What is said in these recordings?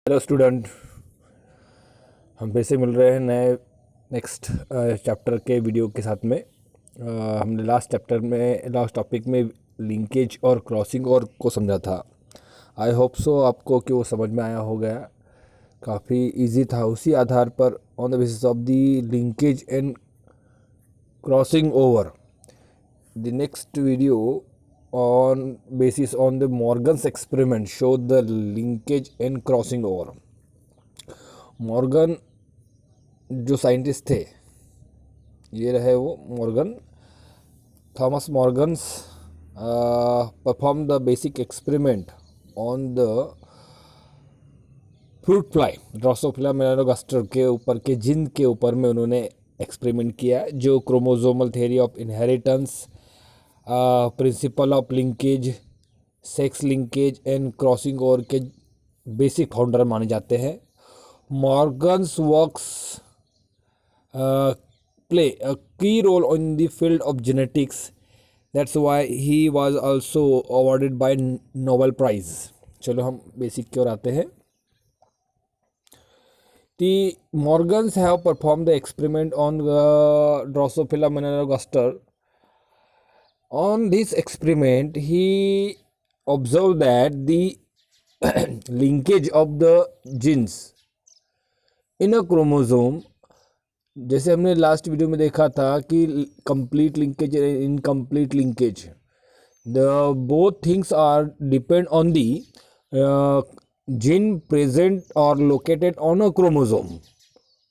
Hello student, हम फिर से मिल रहे हैं नए नेक्स्ट चैप्टर के वीडियो के साथ में। हमने लास्ट टॉपिक में लिंकेज और क्रॉसिंग और को समझा था। आई होप सो आपको कि वो समझ में आया हो गया। काफ़ी इजी था। उसी आधार पर on the basis of the linkage and crossing over the next video on basis on the Morgan's experiment showed the linkage and crossing over. Morgan जो साइंटिस्ट थे, ये रहे वो Morgan, Thomas Morgan's perform the basic experiment on the fruit fly Drosophila melanogaster के ऊपर के जिन के ऊपर में उन्होंने एक्सपेरिमेंट किया, जो chromosomal theory of inheritance, principle of linkage, sex linkage and crossing over के बेसिक फाउंडर माने जाते हैं। Morgan's works play a key role in the field of genetics. That's why he was also awarded by Nobel Prize. चलो हम basic की ओर आते हैं। The Morgans have performed the experiment on Drosophila melanogaster. On this experiment, he observed that the linkage of the genes in a chromosome, जैसे हमने last video में देखा था कि complete linkage incomplete linkage, the both things are depend on the gene present और located on a chromosome,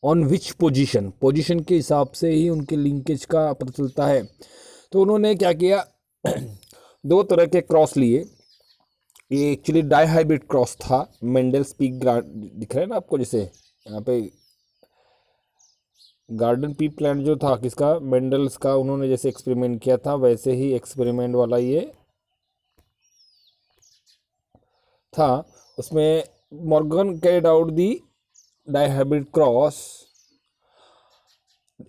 on which position के हिसाब से ही उनके लिंकेज का पता चलता है। तो उन्होंने क्या किया, दो तरह के क्रॉस लिए। ये एक्चुअली डाइहाइब्रिड क्रॉस था। मेंडल्स पीक दिख रहा है ना आपको, जैसे यहाँ पे गार्डन पी प्लांट जो था किसका, मेंडल्स का, उन्होंने जैसे एक्सपेरिमेंट किया था वैसे ही एक्सपेरिमेंट वाला ये था। उसमें Morgan carried out the dihybrid cross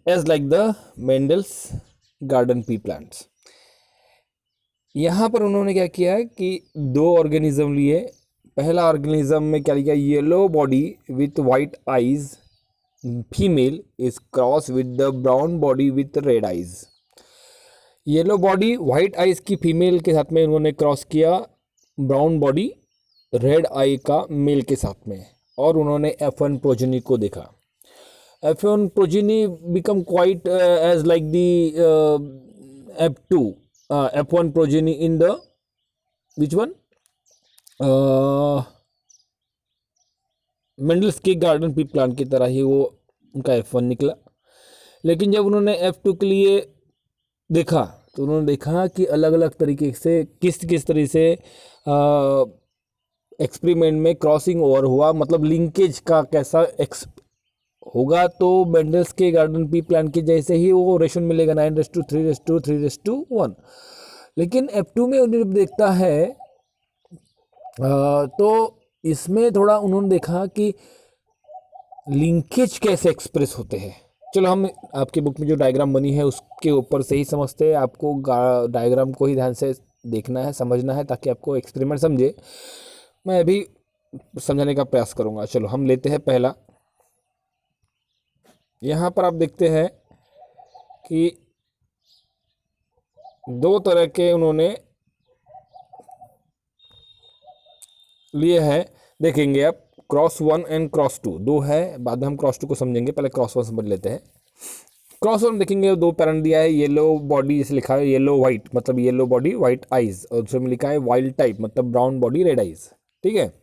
as like the Mendel's garden pea plants. यहाँ पर उन्होंने क्या किया कि दो ऑर्गेनिज्म लिए। पहला ऑर्गेनिज्म में क्या लिया, yellow body with white eyes female is cross with the brown body with red eyes. Yellow body white eyes की फीमेल के साथ में उन्होंने क्रॉस किया ब्राउन बॉडी रेड आई का मेल के साथ में, और उन्होंने F1 प्रोजेनी को देखा। F1 progeny become quite as like the F2 F1 progeny in the which one Mendel's के गार्डन पी प्लांट की तरह ही वो उनका F1 निकला। लेकिन जब उन्होंने F2 के लिए देखा तो उन्होंने देखा कि अलग अलग तरीके से किस तरह से एक्सपेरिमेंट में क्रॉसिंग ओवर हुआ, मतलब लिंकेज का कैसा होगा। तो मेंडल्स के गार्डन पी प्लांट के जैसे ही वो रेशन मिलेगा 9:3:3:3:1। लेकिन F2 में उन्हें देखता है तो इसमें थोड़ा उन्होंने देखा कि लिंकेज कैसे एक्सप्रेस होते हैं। चलो हम आपकी बुक में जो डायग्राम बनी है उसके ऊपर से ही समझते हैं। आपको डायग्राम को ही ध्यान से देखना है, समझना है, ताकि आपको एक्सपेरिमेंट समझे। मैं अभी समझाने का प्रयास करूँगा। चलो हम लेते हैं पहला। यहाँ पर आप देखते हैं कि दो तरह के उन्होंने लिए हैं, देखेंगे आप। क्रॉस 1 एंड क्रॉस 2 दो है, बाद में हम क्रॉस 2 को समझेंगे, पहले क्रॉस 1 समझ लेते हैं। क्रॉस 1 देखेंगे, दो पैटर्न दिया है। येलो बॉडी जैसे लिखा है, येलो वाइट मतलब येलो बॉडी वाइट आइज, और दूसरे में लिखा है वाइल्ड टाइप मतलब ब्राउन बॉडी रेड आइज। ठीक है,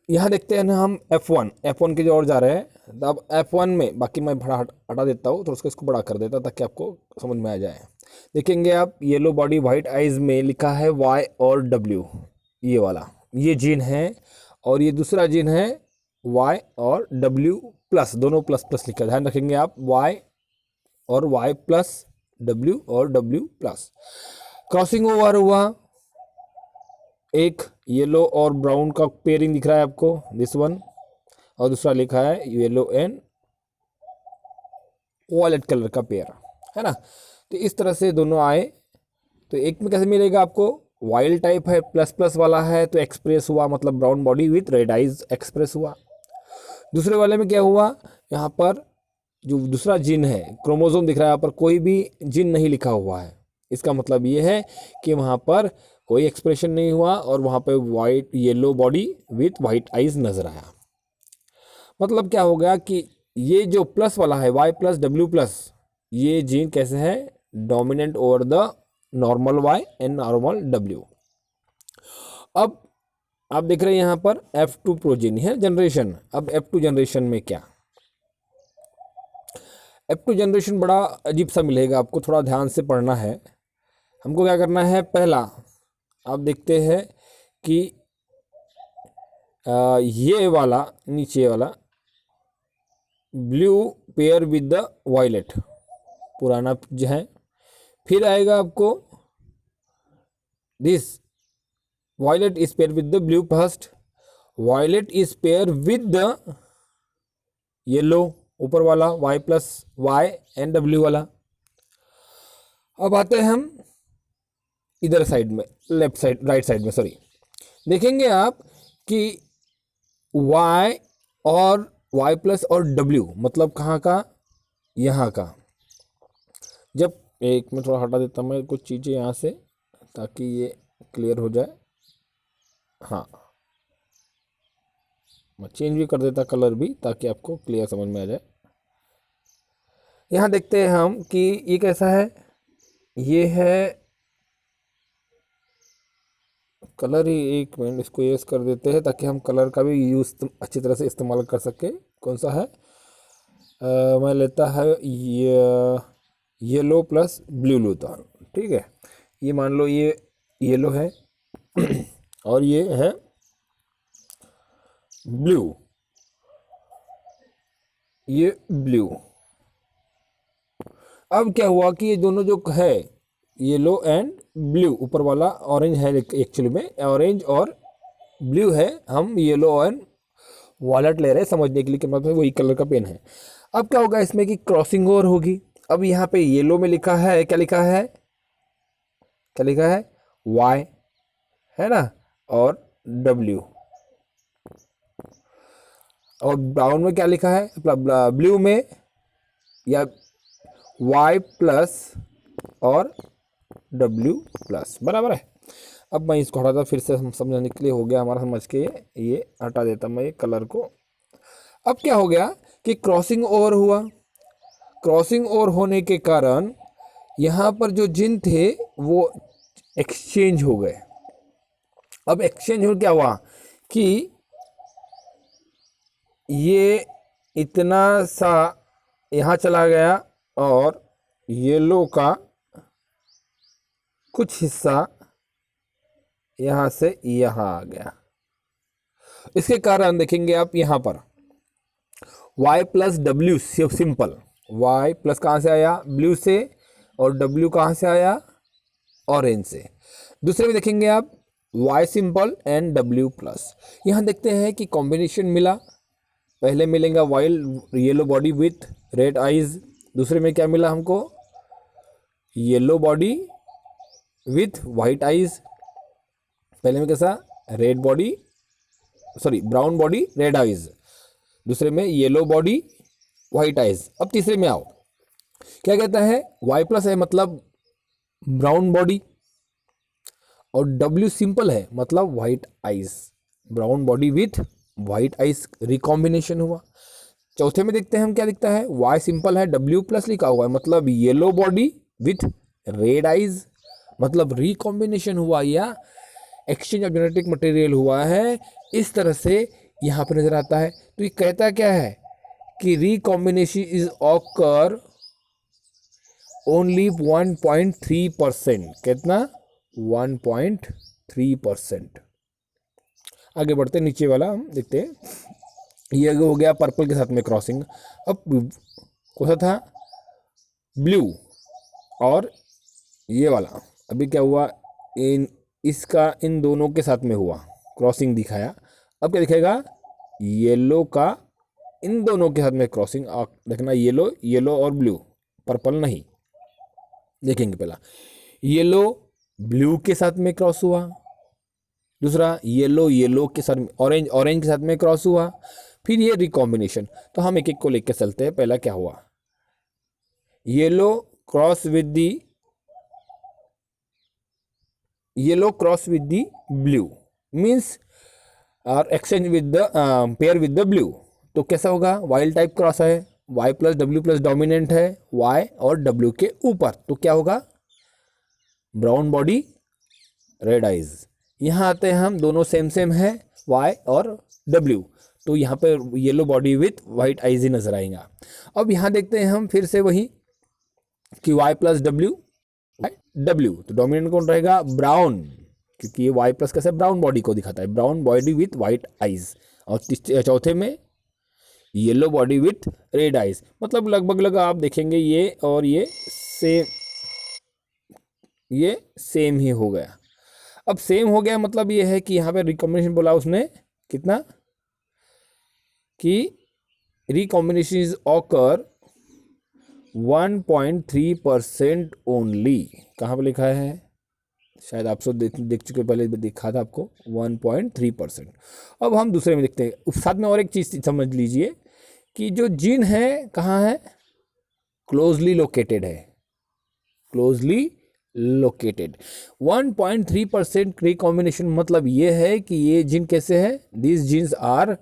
यहाँ देखते हैं ना हम F1 की जो ओर जा रहे हैं। अब F1 में, बाकी मैं हटा देता हूँ तो इसको बड़ा कर देता ताकि आपको समझ में आ जाए। देखेंगे आप, येलो बॉडी वाइट आइज में लिखा है Y और W, ये वाला ये जीन है, और ये दूसरा जीन है Y और W प्लस, दोनों प्लस प्लस लिखा है, ध्यान रखेंगे आप। Y और Y प्लस, W और W प्लस। क्रॉसिंग ओवर हुआ, एक येलो और ब्राउन का पेयरिंग दिख रहा है आपको, दिस वन, और दूसरा लिखा है येलो एंड वॉयलेट कलर का पेयर, है ना। तो इस तरह से दोनों आए। तो एक में कैसे मिलेगा आपको, वाइल्ड टाइप है, प्लस प्लस वाला है तो एक्सप्रेस हुआ, मतलब brown body with red eyes express हुआ। दूसरे वाले में क्या हुआ, यहाँ पर जो दूसरा जीन है, क्रोमोसोम दिख रहा है, यहाँ पर कोई भी जीन नहीं लिखा हुआ है। इसका मतलब ये है कि वहाँ पर कोई एक्सप्रेशन नहीं हुआ और वहाँ पे white yellow body with white eyes नजर आया। मतलब क्या हो गया कि ये जो प्लस वाला है Y+W+, ये जीन कैसे है, dominant over the normal Y and normal W। अब आप देख रहे हैं यहाँ पर F2 प्रोजीन है जनरेशन। अब F2 जनरेशन में क्या, F2 जनरेशन बड़ा अजीब सा मिलेगा आपको, थोड़ा ध्यान से पढ़ना है। हमको क्या करना है, पहला आप देखते हैं कि ये वाला नीचे वाला blue pair with the violet पुराना जो है, फिर आएगा आपको this violet is pair with the blue first, violet is pair with the yellow ऊपर वाला Y+Y एंड W वाला। अब आते हैं हम इधर साइड में, लेफ्ट साइड राइट साइड में, सॉरी, देखेंगे आप कि Y और Y+ और W मतलब कहाँ का, यहाँ का। जब एक मैं थोड़ा हटा देता मैं कुछ चीज़ें यहाँ से ताकि ये क्लियर हो जाए। हाँ, मैं चेंज भी कर देता कलर भी ताकि आपको क्लियर समझ में आ जाए। यहाँ देखते हैं हम कि ये कैसा है, ये है कलर ही, एक मिनट इसको यूज़ कर देते हैं ताकि हम कलर का भी यूज़ अच्छी तरह से इस्तेमाल कर सके। कौन सा है, मैं लेता है ये येलो प्लस ब्लू लेता हूँ, ठीक है। ये मान लो ये येलो है और ये है ब्लू, ये ब्लू। अब क्या हुआ कि ये दोनों जो है येलो एंड ब्लू, ऊपर वाला ऑरेंज है एक्चुअली में, ऑरेंज और ब्लू है, हम येलो एंड वॉलेट ले रहे हैं समझने के लिए कि मतलब वही कलर का पेन है। अब क्या होगा इसमें कि क्रॉसिंग ओवर होगी। अब यहाँ पे येलो में लिखा है, क्या लिखा है, क्या लिखा है, Y है ना, और W, और ब्राउन में क्या लिखा है, ब्लू में या Y+ और W+, बराबर है। अब मैं इसको हटाता, फिर से हम समझाने के लिए हो गया हमारा, समझ के ये हटा देता मैं ये कलर को। अब क्या हो गया कि क्रॉसिंग ओवर हुआ, क्रॉसिंग ओवर होने के कारण यहाँ पर जो जिन थे वो एक्सचेंज हो गए। अब एक्सचेंज हो क्या हुआ कि ये इतना सा यहाँ चला गया और येलो का कुछ हिस्सा यहाँ से यहाँ आ गया। इसके कारण देखेंगे आप यहाँ पर Y+W सिंपल, Y+ कहाँ से आया, ब्लू से, और W कहाँ से आया, ऑरेंज से। दूसरे में देखेंगे आप Y सिंपल एंड W+। यहाँ देखते हैं कि कॉम्बिनेशन मिला, पहले मिलेगा wild yellow body with red eyes, दूसरे में क्या मिला हमको, yellow body with white eyes, पहले में कैसा, red body, sorry brown body red eyes, दूसरे में येलो बॉडी वाइट आइज। अब तीसरे में आओ, क्या कहता है, Y+ है मतलब ब्राउन बॉडी, और W सिंपल है मतलब white eyes, brown body with white eyes recombination हुआ। चौथे में देखते हैं हम क्या दिखता है, Y सिंपल है, W+ लिखा हुआ है मतलब yellow body with red eyes, मतलब रिकॉम्बिनेशन हुआ या एक्सचेंज ऑफ जेनेटिक मटेरियल हुआ है। इस तरह से यहाँ पर नजर आता है। तो ये कहता क्या है कि रिकॉम्बिनेशन इज ऑकर ओनली 1.3%, कितना, 1.3%। आगे बढ़ते नीचे वाला हम देखते हैं, ये हो गया पर्पल के साथ में क्रॉसिंग। अब कौन सा था, ब्लू और ये वाला, अभी क्या हुआ, इसका इन दोनों के साथ में हुआ क्रॉसिंग दिखाया। अब क्या दिखाएगा, येलो का इन दोनों के साथ में क्रॉसिंग देखना, येलो येलो और ब्लू, पर्पल नहीं। देखेंगे पहला येलो ब्लू के साथ में क्रॉस हुआ, दूसरा येलो येलो के साथ में, ऑरेंज ऑरेंज के साथ में क्रॉस हुआ, फिर ये रिकॉम्बिनेशन। तो हम एक एक को लेकर चलते हैं। पहला क्या हुआ, yellow cross with the yellow cross with the blue means और exchange with the pair with the blue. तो कैसा होगा, वाइल्ड टाइप क्रॉस है, y plus W plus dominant है y और w के ऊपर, तो क्या होगा, ब्राउन बॉडी रेड आइज। यहाँ आते हैं हम, दोनों सेम सेम है y और w, तो यहाँ पे yellow body with white eyes ही नजर आएगा। अब यहाँ देखते हैं हम फिर से वही कि y प्लस डब्ल्यू, तो डोमिनेंट कौन रहेगा, ब्राउन, क्योंकि ये y प्लस कैसे ब्राउन बॉडी को दिखाता है, brown body with white eyes. और चौथे में yellow body with red eyes. मतलब लगभग आप देखेंगे ये और ये सेम ही हो गया। अब सेम हो गया मतलब ये है कि यहाँ पे रिकॉम्बिनेशन बोला उसने कितना, कि रिकॉम्बिनेशन इज ऑकर 1.3% ओनली। कहाँ पे लिखा है, शायद आप सब देख चुके, पहले दिखा था आपको 1.3%। अब हम दूसरे में देखते हैं। साथ में और एक चीज समझ लीजिए कि जो जीन है कहाँ है, क्लोजली लोकेटेड है, क्लोजली लोकेटेड। 1.3% रिकॉम्बिनेशन मतलब ये है कि ये जीन कैसे है, these genes are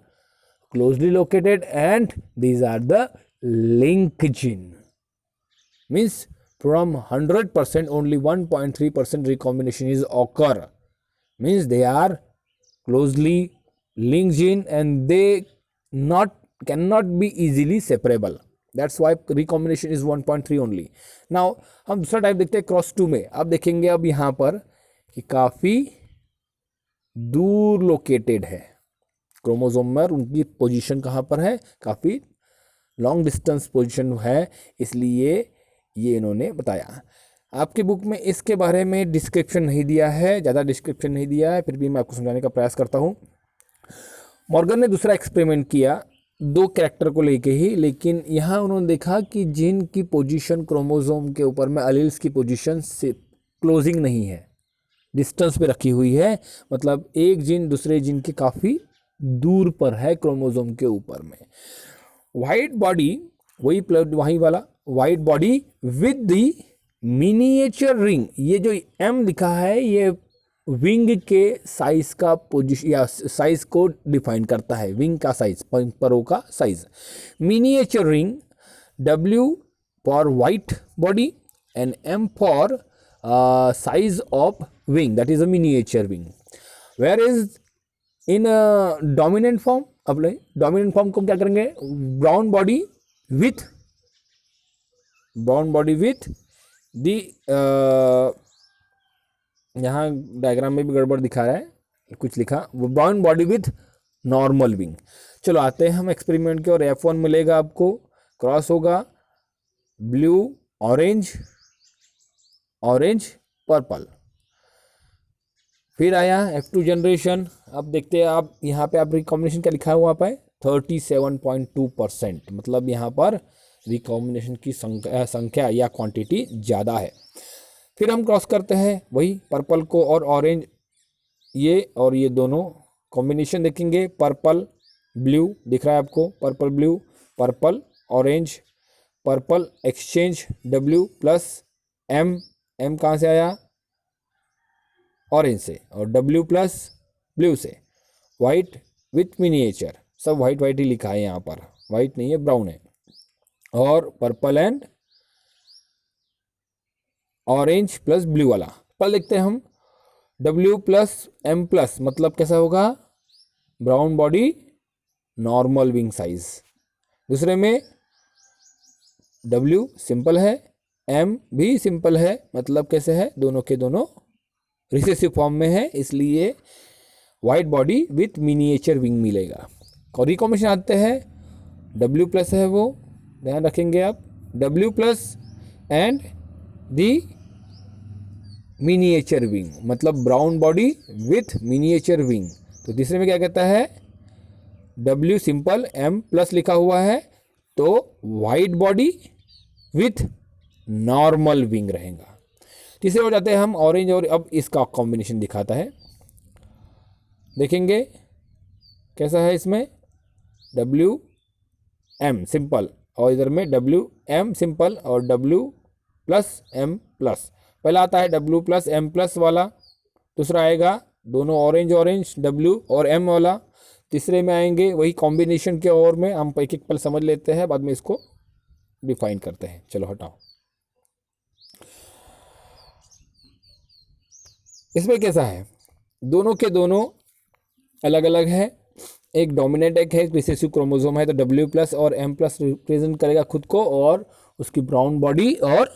closely located and these are the link gene. Means from 100% only 1.3% recombination is occur, means they are closely linked gene and they cannot be easily separable, that's why recombination is 1.3 only। now हम दूसरा type देखते हैं cross 2 में। अब देखेंगे अब यहाँ पर कि काफी दूर लोकेटेड है क्रोमोसोम में, उनकी पोजीशन कहाँ पर है, काफी लॉन्ग डिस्टेंस पोजीशन है, इसलिए ये इन्होंने बताया। आपके बुक में इसके बारे में डिस्क्रिप्शन नहीं दिया है, ज़्यादा डिस्क्रिप्शन नहीं दिया है, फिर भी मैं आपको समझाने का प्रयास करता हूँ। मॉर्गन ने दूसरा एक्सपेरिमेंट किया 2 कैरेक्टर को लेके ही, लेकिन यहाँ उन्होंने देखा कि जीन की पोजीशन क्रोमोसोम के ऊपर में अलील्स की पोजीशन से क्लोजिंग नहीं है, डिस्टेंस पे रखी हुई है, मतलब एक जीन दूसरे जीन के काफ़ी दूर पर है क्रोमोसोम के ऊपर में। वाइट बॉडी वही वाला white body with the miniature ring, ये जो M लिखा है ये विंग के साइज का पोजीशन या साइज को डिफाइन करता है, विंग का साइज, परों का size. Miniature ring W for white body and M for size of wing, that is a miniature wing. Where is in dominant form, अब डोमिनेंट फॉर्म को क्या करेंगे, ब्राउन बॉडी विथ दी, यहाँ diagram में भी गड़बड़ दिखा रहा है, कुछ लिखा, brown body with normal wing. चलो आते हैं हम एक्सपेरिमेंट के, और F1 मिलेगा आपको, क्रॉस होगा ब्लू ऑरेंज पर्पल। फिर आया F2 जनरेशन। अब देखते हैं आप यहाँ पे, आप रिकॉम्बिनेशन क्या लिखा है वहाँ पे 37.2%, मतलब यहाँ पर रिकॉम्बिनेशन की संख्या या क्वांटिटी ज़्यादा है। फिर हम क्रॉस करते हैं वही पर्पल को और ऑरेंज, ये और ये दोनों कॉम्बिनेशन देखेंगे, पर्पल ब्लू दिख रहा है आपको, purple blue, purple orange, purple exchange W plus M कहाँ से आया, ऑरेंज से, और W प्लस ब्लू से, वाइट विथ मिनिएचर, सब वाइट ही लिखा है यहाँ पर, वाइट नहीं है ब्राउन है, और purple and orange plus blue वाला। पर लिखते हैं हम W प्लस M प्लस, मतलब कैसा होगा, brown body normal wing size. दूसरे में W सिंपल है, M भी सिंपल है, मतलब कैसे है, दोनों के दोनों रिसेसिव फॉर्म में है, इसलिए white body with miniature wing मिलेगा। और रिकॉम्बिनेशन आते हैं W प्लस है, वो ध्यान रखेंगे आप, W plus and the miniature wing, मतलब brown body with miniature wing. तो तीसरे में क्या कहता है, W सिंपल M प्लस लिखा हुआ है, तो white body with normal wing रहेगा। तीसरे हो जाते हैं हम ऑरेंज, और अब इसका कॉम्बिनेशन दिखाता है, देखेंगे कैसा है। इसमें WM सिंपल, और इधर में WM सिंपल और W+M+। पहला आता है W+M+ वाला, दूसरा आएगा दोनों ऑरेंज ऑरेंज W और M वाला, तीसरे में आएंगे वही कॉम्बिनेशन के, और में हम एक एक पल समझ लेते हैं, बाद में इसको डिफाइन करते हैं। चलो हटाओ। इसमें कैसा है, दोनों के दोनों अलग अलग है, एक डोमिनेंट एक है, रिसेसिव क्रोमोसोम है, तो W+ और M+ रिप्रेजेंट करेगा खुद को, और उसकी ब्राउन बॉडी और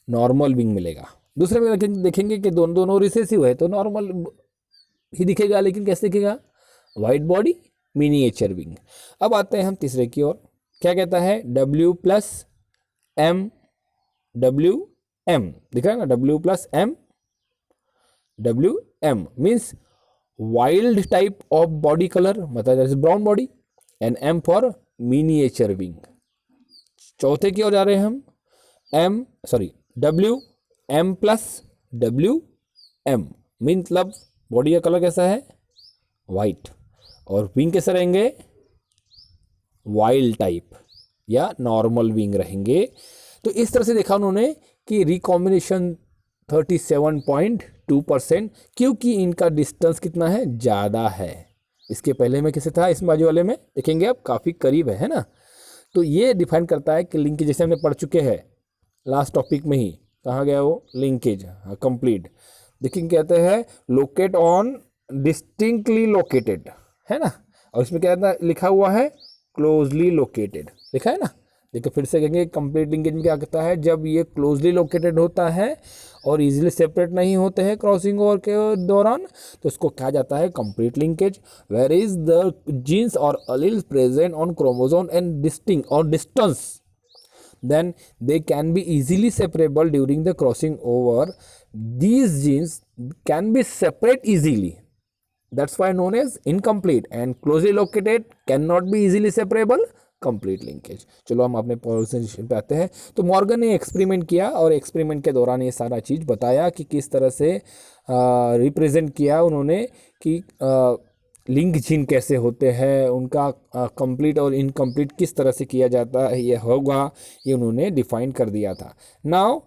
नॉर्मल विंग मिलेगा। दूसरे में देखेंगे कि दोनों रिसेसिव है तो नॉर्मल ही दिखेगा, लेकिन कैसे दिखेगा, वाइट बॉडी मिनिएचर विंग। अब आते हैं हम तीसरे की ओर, क्या कहता है, W+M WM, दिख रहा है ना, W+M WM means wild type of body colour, मतलब जैसे brown body, and M for miniature wing. चौथे की ओर जा रहे हैं हम, WM+WM मीन मतलब बॉडी का कलर कैसा है, वाइट, और विंग कैसे रहेंगे, वाइल्ड टाइप या नॉर्मल विंग रहेंगे। तो इस तरह से देखा उन्होंने कि रिकॉम्बिनेशन 37.2%, क्योंकि इनका डिस्टेंस कितना है, ज़्यादा है। इसके पहले में कैसे था, इस बाजू वाले में देखेंगे आप काफ़ी करीब है ना। तो ये डिफाइन करता है कि लिंकेज, जैसे हमने पढ़ चुके हैं लास्ट टॉपिक में ही, कहाँ गया वो लिंकेज, कंप्लीट। देखेंगे कहते हैं लोकेट ऑन डिस्टिंक्टली लोकेटेड, है ना, और इसमें क्या लिखा हुआ है, क्लोजली लोकेटेड लिखा है ना। देखो फिर से कहेंगे, कंप्लीट लिंकेज में क्या कहता है, जब ये क्लोजली लोकेटेड होता है और इजीली सेपरेट नहीं होते हैं क्रॉसिंग ओवर के दौरान, तो इसको कहा जाता है complete linkage. Where is the genes और alleles present on chromosome and distinct और distance, then they can be easily separable during the crossing over. These genes can be separate easily, that's why known as incomplete, and closely located cannot be easily separable, complete linkage. चलो हम अपने position पे आते हैं। तो Morgan ने experiment किया, और एक्सपेरिमेंट के दौरान ये सारा चीज़ बताया कि किस तरह से रिप्रेजेंट किया उन्होंने कि लिंक जीन कैसे होते हैं, उनका कंप्लीट और इनकम्प्लीट किस तरह से किया जाता है, ये होगा, ये उन्होंने डिफाइन कर दिया था। नाउ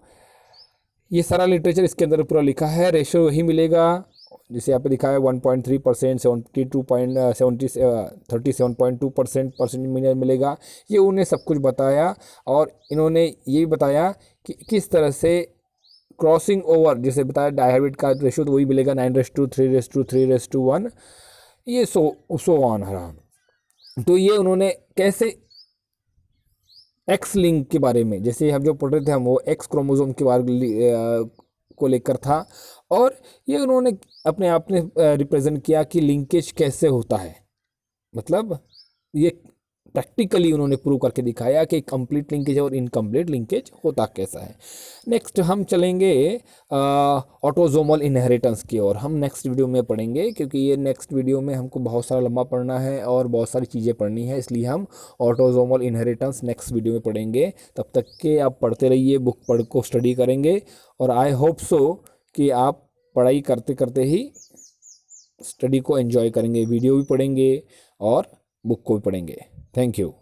ये सारा लिटरेचर इसके अंदर पूरा लिखा है, रेशो वही मिलेगा जिसे यहाँ पे दिखा है 1.3%, 37.2% मिलेगा। ये उन्हें सब कुछ बताया, और इन्होंने ये भी बताया कि किस तरह से क्रॉसिंग ओवर, जैसे बताया डायहाइब्रिड का रेशो तो वही मिलेगा 9:3:3:1, ये सो ऑन रहा। तो ये उन्होंने कैसे एक्स लिंक के बारे में, जैसे हम जो पढ़ रहे थे हम, वो एक्स क्रोमोसोम के बारे को लेकर था, और ये उन्होंने अपने आप ने रिप्रेजेंट किया कि लिंकेज कैसे होता है, मतलब ये प्रैक्टिकली उन्होंने प्रूव करके दिखाया कि कंप्लीट लिंकेज और इनकम्प्लीट लिंकेज होता कैसा है। नेक्स्ट हम चलेंगे ऑटोसोमल इनहेरिटेंस की ओर, हम नेक्स्ट वीडियो में पढ़ेंगे, क्योंकि ये नेक्स्ट वीडियो में हमको बहुत सारा लंबा पढ़ना है और बहुत सारी चीज़ें पढ़नी है, इसलिए हम ऑटोसोमल इनहेरिटेंस नेक्स्ट वीडियो में पढ़ेंगे। तब तक के आप पढ़ते रहिए, बुक पढ़ को स्टडी करेंगे, और आई होप सो कि आप पढ़ाई करते करते ही स्टडी को एंजॉय करेंगे, वीडियो भी पढ़ेंगे और बुक को भी पढ़ेंगे। Thank you.